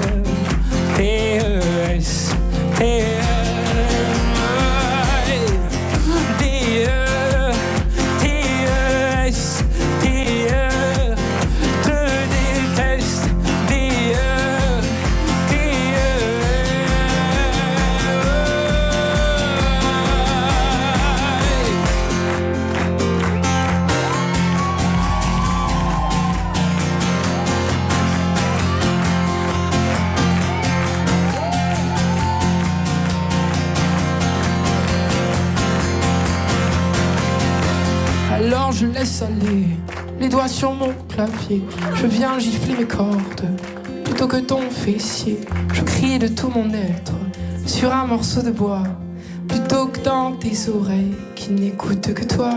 Alors je laisse aller les doigts sur mon clavier. Je viens gifler mes cordes plutôt que ton fessier. Je crie de tout mon être sur un morceau de bois, plutôt que dans tes oreilles qui n'écoutent que toi.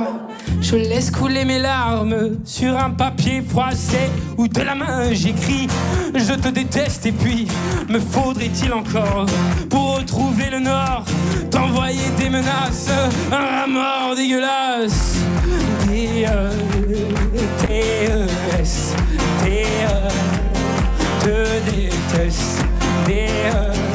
Je laisse couler mes larmes sur un papier froissé où de la main j'écris je te déteste. Et puis me faudrait-il encore pour retrouver le nord t'envoyer des menaces, un remords dégueulasse. D-E-T-E-S, te déteste. D-E-T-E-S,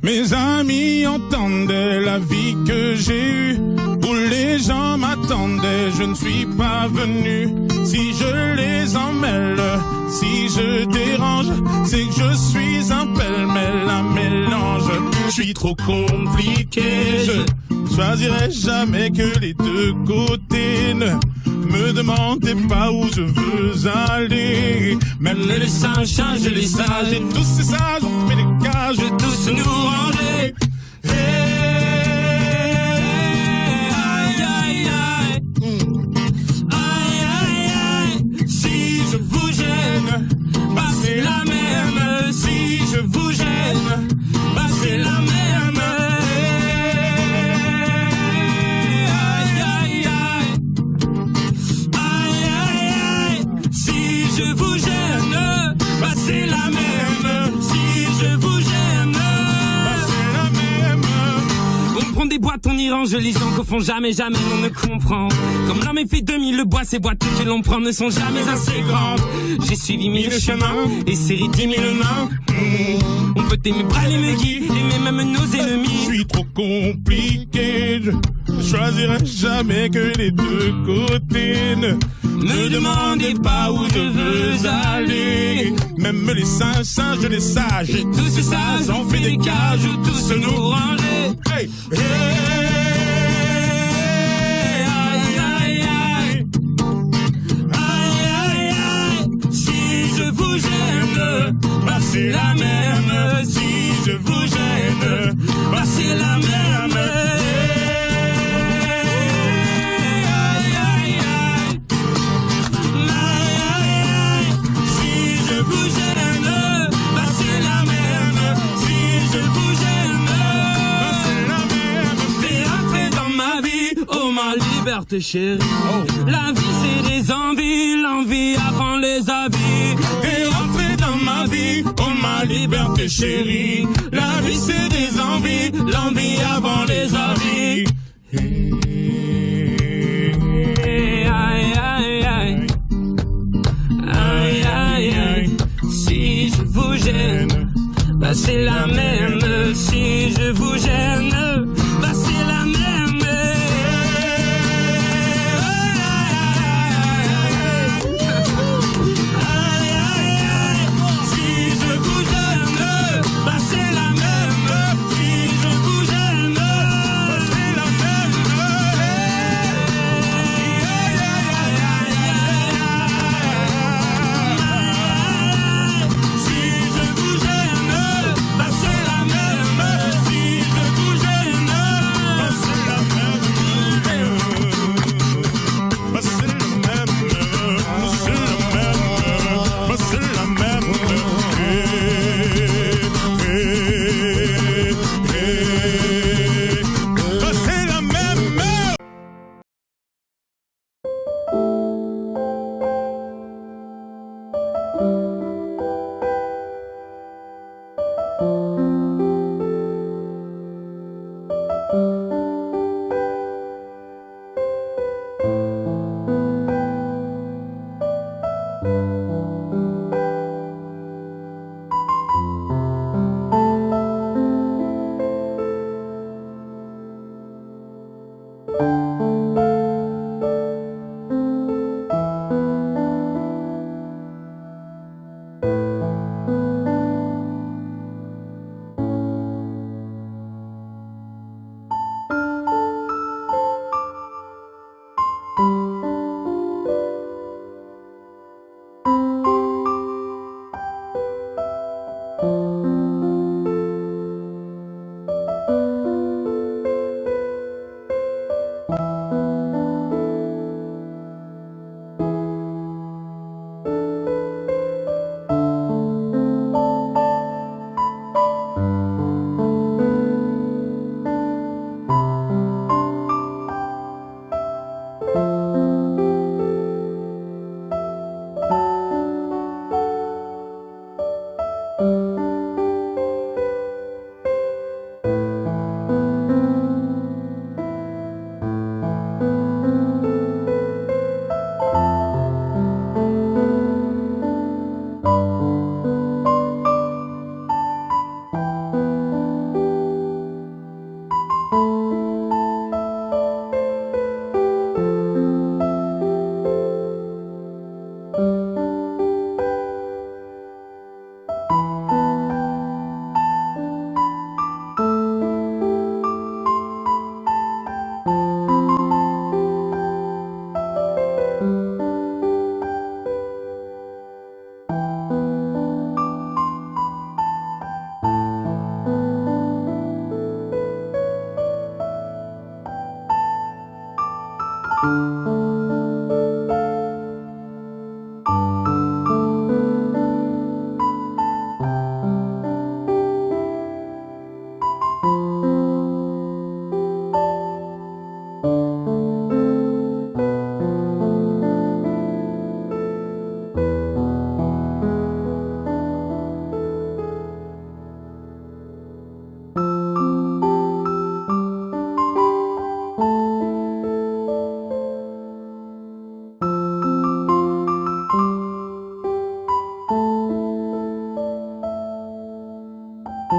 Mes amis entendaient la vie que j'ai eue, où les gens m'attendaient, je ne suis pas venu. Si je les emmêle, si je dérange, c'est que je suis un pêle-mêle, un mélange. Je suis trop compliqué, je choisirai jamais que les deux côtés. Ne me demandez pas où je veux aller. Même les singes changent les sages, et tous ces sages ont fait des cages, tous nous ranger. Aïe, aïe, aïe. Aïe, aïe, aïe. Si je vous gêne, bah c'est la même. Si je vous gêne, bah c'est la même. Aïe, aïe, aïe. Aïe, aïe, aïe. Si je vous gêne, bah c'est la même. Si je vous gêne, bah c'est la même. On prend des boîtes, on y range les gens qu'au fond jamais, jamais on ne comprend. Comme l'homme est fait 2000, le bois, ces boîtes que l'on prend ne sont jamais assez grandes. J'ai suivi 1000 chemins et serré 10 000 mains. On peut aimer bras et me guider, aimer même nos ennemis. Je suis trop compliqué, je choisirai jamais que les deux côtés. Ne me demandez pas où je veux aller. Même les singes, singes les sages, et tous ces sages ont fait des cages où tous nous ranger. Hey, hey. Aïe, aïe, aïe. Aïe, aïe, aïe. Si je vous gêne, bah c'est la même. Si je vous gêne, bah c'est la même. Aïe, aïe, aïe. Aïe, aïe, aïe. Si je vous gêne, bah c'est la même. Si je vous gêne, bah c'est la même. T'es entré dans ma vie, oh ma liberté chérie. La vie c'est des envies, l'envie avant les avis. T'es entré dans ma vie, oh ma liberté chérie. La vie c'est des envies, l'envie avant les avis. Aïe, aïe, aïe. Aïe, aïe, aïe. Si je vous gêne, bah c'est la même. Si je vous gêne, bah c'est la même. Aïe, aïe, aïe. Si je vous gêne, bah c'est la même. Si je vous gêne, bah c'est la même. Aïe, aïe, aïe. Si je vous gêne, bah c'est la même. Si je vous gêne, Elles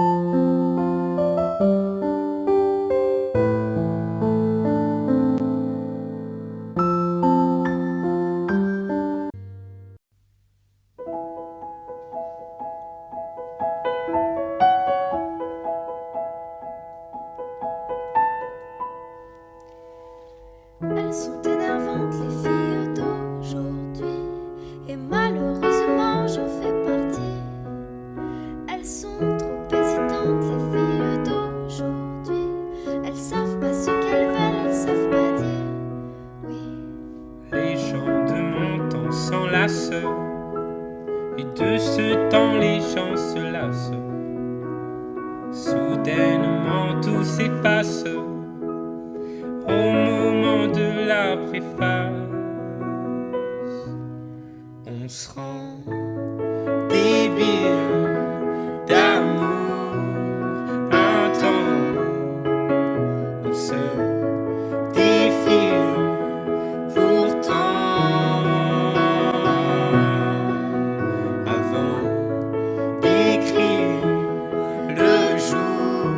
sont énervantes, les filles d'aujourd'hui, et malheureusement j'en fais partie. Elles sont trop hésitantes, les filles d'aujourd'hui. Elles savent pas ce qu'elles veulent, elles savent pas dire oui. Les gens de mon temps s'enlacent, et de ce temps les gens se lassent. Soudainement tout s'efface au moment de la préface. On se rend débile d'amour un temps. On se défile pourtant avant d'écrire le jour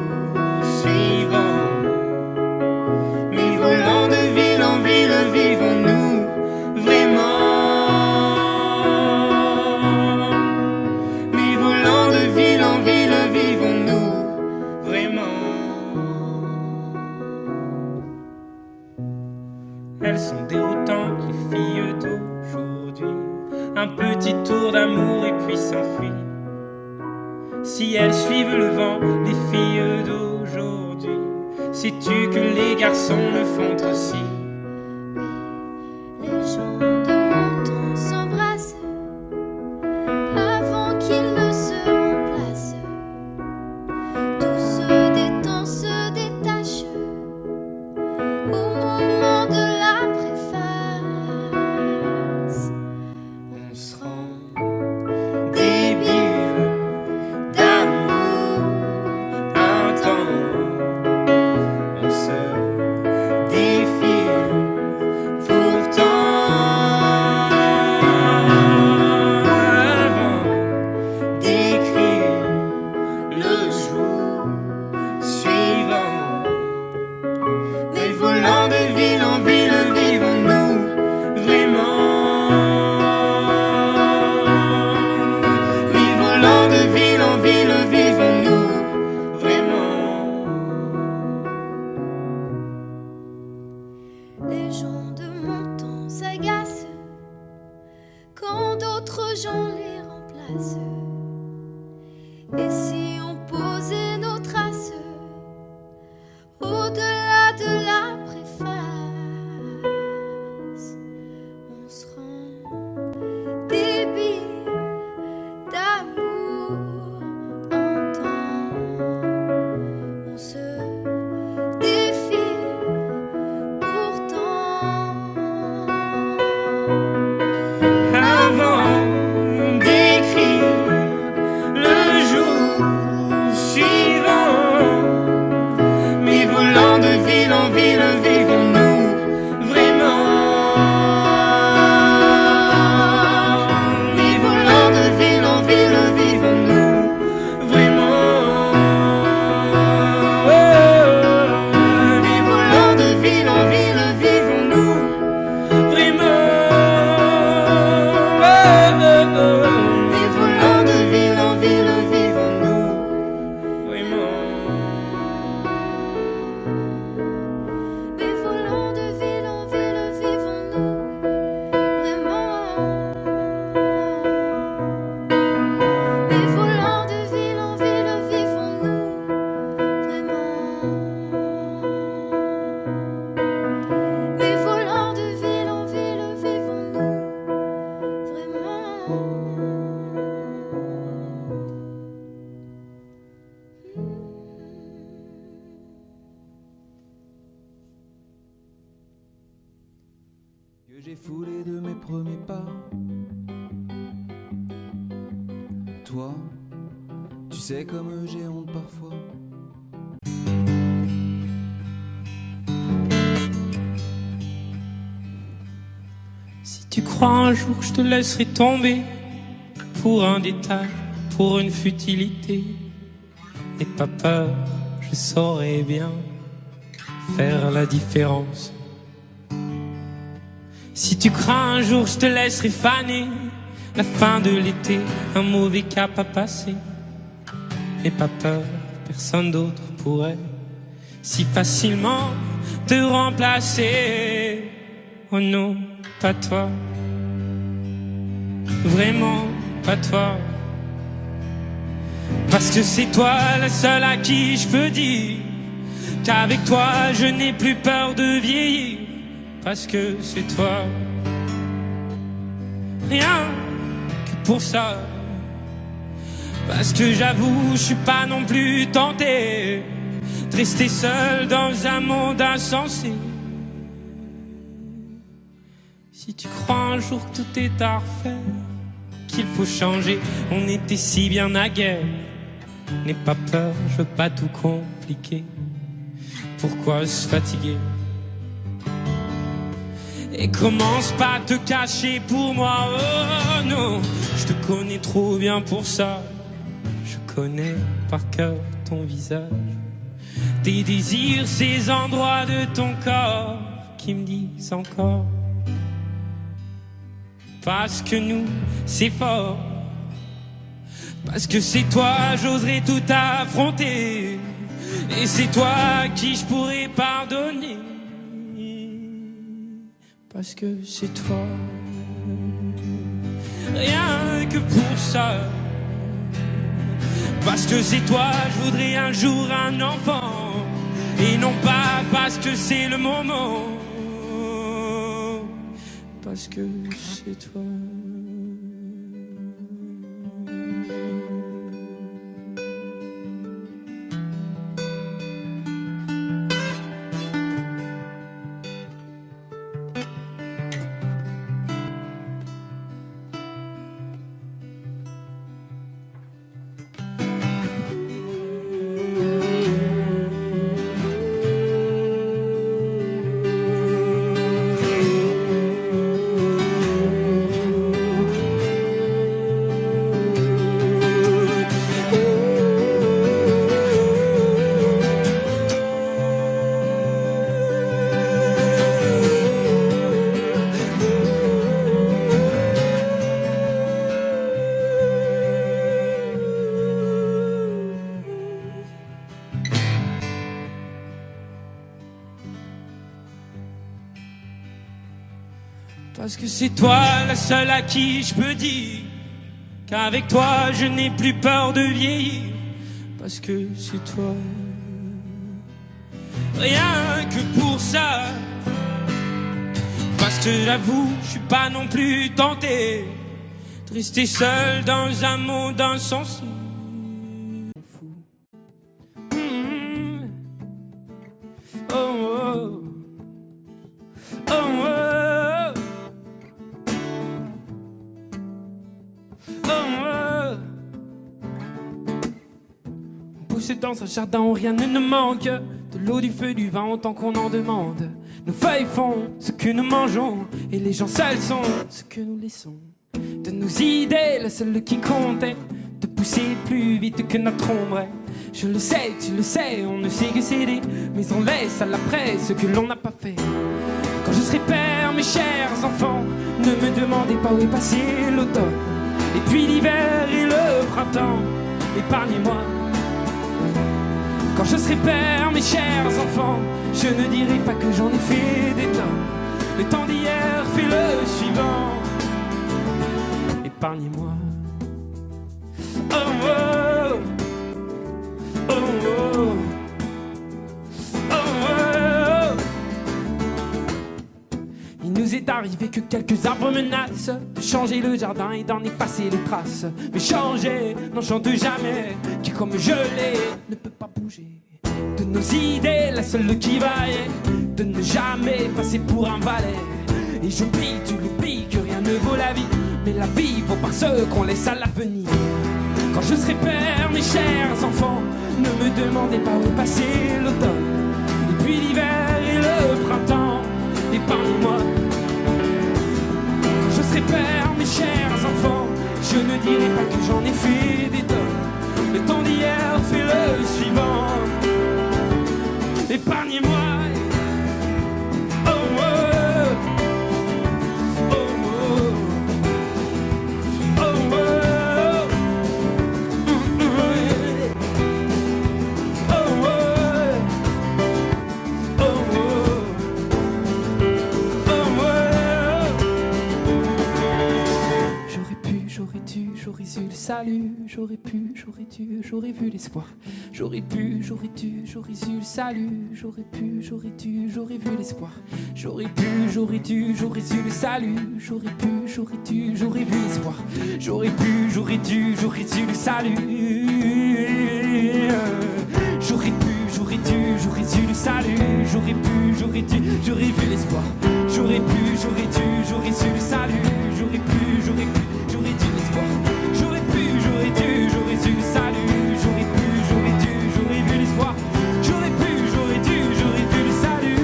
suivant. Mais volant de ville en ville, vivons-nous vraiment? Mais volant de ville en ville, vivons-nous vraiment? Elles sont déroutantes, les filles d'aujourd'hui. Un petit tour d'amour et puis s'enfuir. Si elles suivent le vent, les filles d'aujourd'hui, sais-tu que les garçons le font aussi? Oui, les gens de mon temps s'embrassent avant qu'ils ne se remplacent. Tout se détend, se détache au moment de la préface. On se rend débile d'amour un temps. On se défile pourtant avant d'écrire le jour suivant. Mais volant de ville en ville, vivons-nous vraiment? Mais volant de ville en ville, vivons-nous vraiment? Les gens de mon temps s'agacent quand d'autres gens les remplacent. Et si on posait nos traces au-delà de la préface, on se rend débile d'amour un temps. On se défile pourtant Avant d'écrire le jour suivant. Mais volant de ville en ville, vivons-nous vraiment? Mais volant de ville en ville, vivons-nous vraiment? Mais volant de ville en ville, vivons-nous vraiment? Mais volant de ville en ville, vivons-nous vraiment? Mais volant de ville en ville, vivons-nous vraiment? Mais volant de ville en ville, vivons-nous vraiment? Mais volant de ville en ville, vivons-nous vraiment? Que j'ai foulé de mes premiers pas. Toi, tu sais comme j'ai honte parfois. Si tu crois un jour que je te laisserai tomber pour un détail, pour une futilité, N'aie pas peur, je saurai bien faire la différence. Si tu crains un jour, je te laisserai faner. La fin de l'été, un mauvais cap à passer. N'aie pas peur, personne d'autre pourrait si facilement te remplacer. Oh non, pas toi. Vraiment, pas toi. Parce que c'est toi la seule à qui je peux dire qu'avec toi je n'ai plus peur de vieillir. Parce que c'est toi. Rien que pour ça. Parce que j'avoue, je suis pas non plus tenté de rester seul dans un monde insensé. Si tu crois un jour que tout est à refaire, qu'il faut changer, on était si bien naguère. N'aie pas peur, je veux pas tout compliquer. Pourquoi se fatiguer? Et commence pas à te cacher pour moi, oh non. Je te connais trop bien pour ça. Je connais par cœur ton visage, tes désirs, ces endroits de ton corps qui me disent encore. Parce que nous, c'est fort. Parce que c'est toi, j'oserais tout affronter. Et c'est toi à qui je pourrais pardonner. Parce que c'est toi. Rien que pour ça. Parce que c'est toi, je voudrais un jour un enfant. Et non pas parce que c'est le moment. Parce que c'est toi. Parce que c'est toi la seule à qui je peux dire qu'avec toi je n'ai plus peur de vieillir. Parce que c'est toi. Rien que pour ça. Parce que j'avoue, je suis pas non plus tenté de rester seul dans un monde insensé. Oh, oh. Oh, oh. Poussé dans un jardin où rien ne nous manque, de l'eau, du feu, du vin autant qu'on en demande. Nos feuilles font ce que nous mangeons et les gens seuls sont ce que nous laissons. De nos idées, la seule qui compte est de pousser plus vite que notre ombre. Je le sais, tu le sais, on ne sait que céder, mais on laisse à l'après ce que l'on n'a pas fait. Quand je serai père, mes chers enfants, ne me demandez pas où est passé l'automne, et puis l'hiver et le printemps, épargnez-moi. Quand je serai père, mes chers enfants, je ne dirai pas que j'en ai fait des tonnes. Le temps d'hier fait le suivant, épargnez-moi. Oh oh, oh oh, oh oh. Il nous est arrivé que quelques arbres menacent de changer le jardin et d'en effacer les traces. Mais changer n'en chante jamais, qui comme je l'ai ne peut pas bouger. De nos idées, la seule qui vaille, de ne jamais passer pour un valet. Et j'oublie, tu l'oublies, que rien ne vaut la vie, mais la vie vaut par ceux qu'on laisse à l'avenir. Quand je serai père, mes chers enfants, ne me demandez pas où est passé l'automne, et puis l'hiver et le printemps, épargnez-moi. Quand je serai père, mes chers enfants, je ne dirai pas que j'en ai fait des tonnes. Le temps d'hier fait le suivant. épargnez-moi. Oh, oh, oh, oh, oh, oh, j'aurais eu le salut, j'aurais pu, j'aurais dû, j'aurais vu l'espoir. J'aurais pu, j'aurais dû, j'aurais eu le salut, j'aurais pu, j'aurais dû, j'aurais vu l'espoir. J'aurais pu, j'aurais dû, j'aurais eu le salut, j'aurais pu, j'aurais dû, j'aurais vu l'espoir. J'aurais pu, j'aurais dû, j'aurais eu le salut. J'aurais pu, j'aurais dû, j'aurais eu le salut. J'aurais pu, j'aurais dû, j'aurais vu l'espoir. J'aurais pu, j'aurais dû, j'aurais eu le salut. J'aurais pu, j'aurais pu, j'aurais dû l'espoir. J'aurais pu, j'aurais dû, j'aurais eu le salut. J'aurais pu, j'aurais dû, j'aurais vu l'espoir. J'aurais pu, j'aurais dû, j'aurais vu le salut.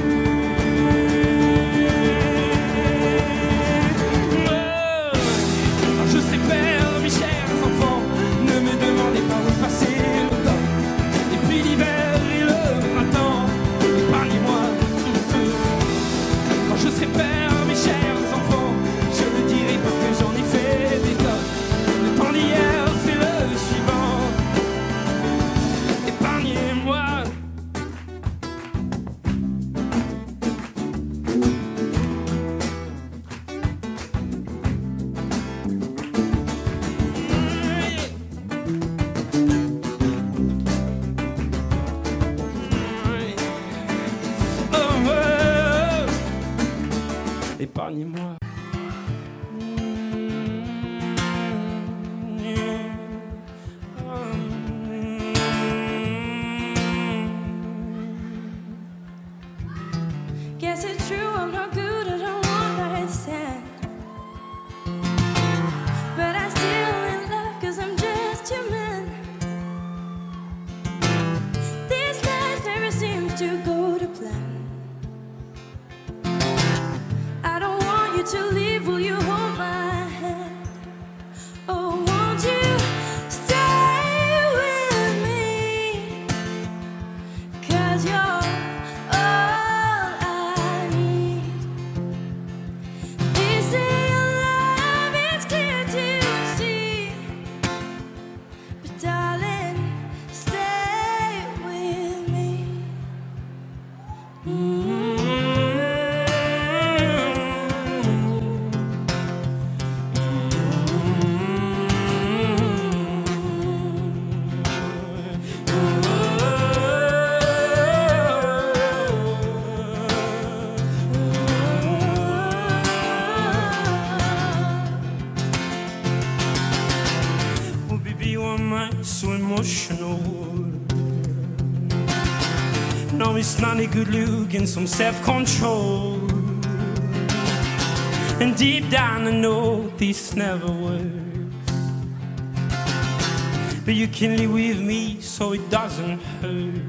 Oh, je serai père, mes chers enfants. Ne me demandez pas où passer le temps. Et puis l'hiver et le printemps, épargnez-moi un peu. Quand je serai père, mes chers enfants, je ne dirai pas que j'en ai fait des tonnes. Le temps d'hier, c'est le suivant. Épargnez-moi. Oh, oh, épargnez-moi. Guess it's true, I'm not good at a one-night stand. But I'm still in love, cause I'm just human. This life never seems to go to plan. I don't want you to leave, will you hold my hand? Oh, won't you stay with me? Cause you're all I need. They say your love is clear to see, but darling, stay with me. Oh baby, why am I so emotional? No, it's not a good look and some self-control. And deep down I know this never works, but you can live with me so it doesn't hurt.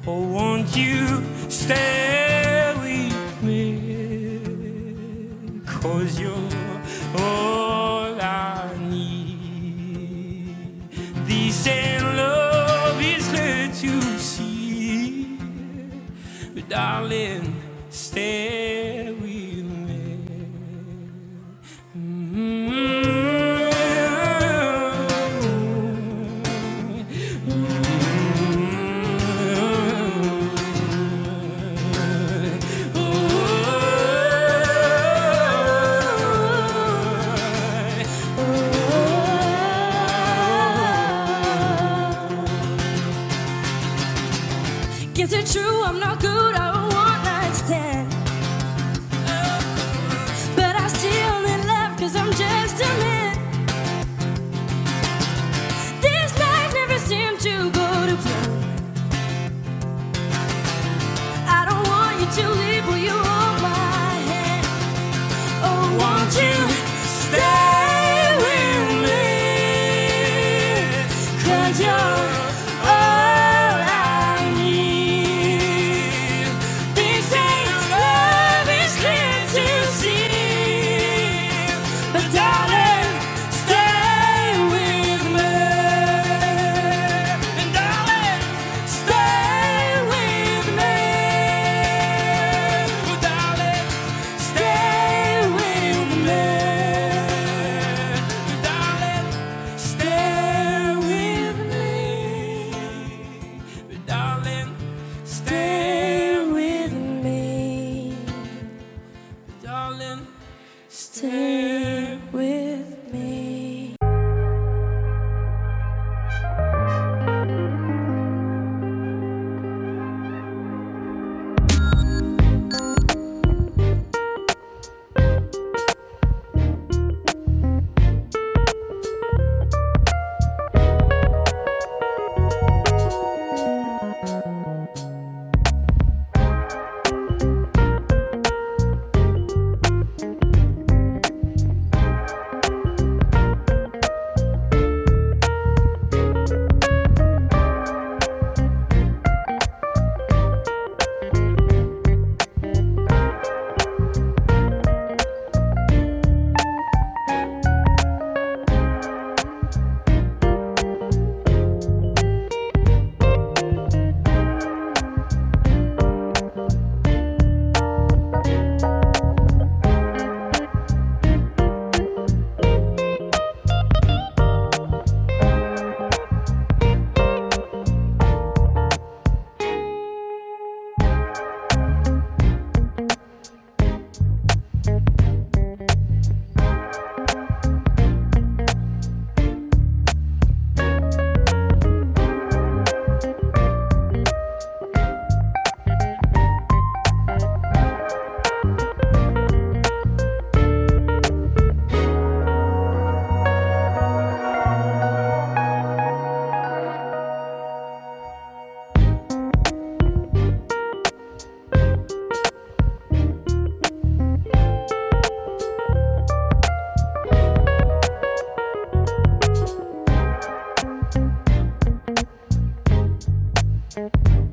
Oh, won't you stay with me? 'Cause you're all I need. This ain't love, it's hard to see, but darling, stay with me. Guess it's true, I'm not good at a one-night stand. But I'm still in love, cause I'm just a man. This life never seemed to go to plan. I don't want you to leave, will you hold my hand? Oh, won't you stay with me? 'Cause you're all I need. This ain't love. Thank you.